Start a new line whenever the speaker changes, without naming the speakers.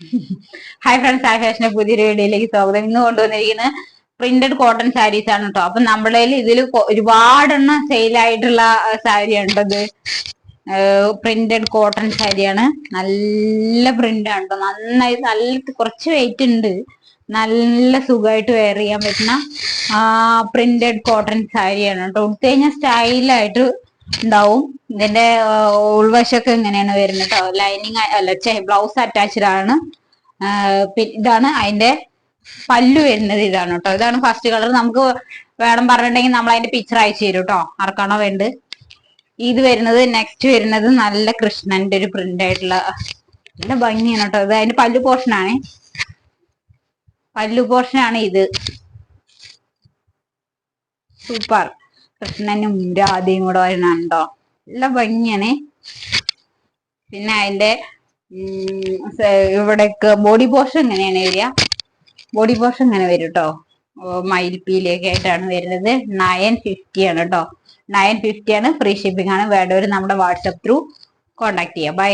Hi friends, hi ഫാഷന്റെ പുതിയൊരു വീഡിയോയിലേക്ക് സ്വാഗതം. ഇന്ന് കൊണ്ടുവന്നിരിക്കുന്നത് പ്രിന്റഡ് കോട്ടൺ സാരീസ് ആണ് കേട്ടോ. അപ്പൊ നമ്മുടെ ഇതിൽ ഒരുപാടെണ്ണം സെയിലായിട്ടുള്ള സാരി ഉണ്ടത്. പ്രിന്റഡ് കോട്ടൺ സാരിയാണ്. നല്ല പ്രിന്റ് ആണ് കേട്ടോ. നന്നായി കുറച്ച് വെയിറ്റ് ഉണ്ട്. നല്ല സുഖമായിട്ട് വെയർ ചെയ്യാൻ പറ്റുന്ന പ്രിന്റഡ് കോട്ടൺ സാരിയാണ് കേട്ടോ. ഉടുത്തു കഴിഞ്ഞാൽ സ്റ്റൈലായിട്ട് ഉണ്ടാവും. ഇതിന്റെ ഉൾവശമൊക്കെ ഇങ്ങനെയാണ് വരുന്നത് കേട്ടോ. ലൈനിങ് അല്ല, ബ്ലൗസ് അറ്റാച്ച്ഡ് ആണ്. ഇതാണ് അതിന്റെ പല്ലു വരുന്നത്. ഇതാണ് കേട്ടോ. ഇതാണ് ഫസ്റ്റ് കളർ. നമുക്ക് വേണം പറഞ്ഞിട്ടുണ്ടെങ്കിൽ നമ്മൾ അതിന്റെ പിക്ചർ അയച്ചു തരും കേട്ടോ, ആർക്കാണോ വേണ്ടത്. ഇത് വരുന്നത് നെക്സ്റ്റ് വരുന്നത് നല്ല കൃഷ്ണന്റെ ഒരു പ്രിന്റ് ആയിട്ടുള്ള നല്ല ഭംഗിയാണ് കേട്ടോ. ഇത് അതിന്റെ പല്ലു പോർഷനാണ്. പല്ലു പോർഷനാണ് ഇത്. സൂപ്പർ. കൃഷ്ണനും രാധയും കൂടെ വരുന്നുണ്ടോ, നല്ല ഭംഗിയാണ്. പിന്നെ അതിന്റെ ഇവിടേക്ക് ബോഡി പോർഷൻ ഇങ്ങനെയാണ് വരിക. ബോഡി പോർഷൻ ഇങ്ങനെ വരും കേട്ടോ. മയിൽപ്പീലിയൊക്കെ ആയിട്ടാണ് വരുന്നത്. 950 ആണ് കേട്ടോ. 950 ആണ്. ഫ്രീ ഷിപ്പിംഗ് ആണ്. വേണ്ടവർ നമ്മുടെ വാട്സപ്പ് ത്രൂ കോണ്ടാക്ട് ചെയ്യാം. ബൈ.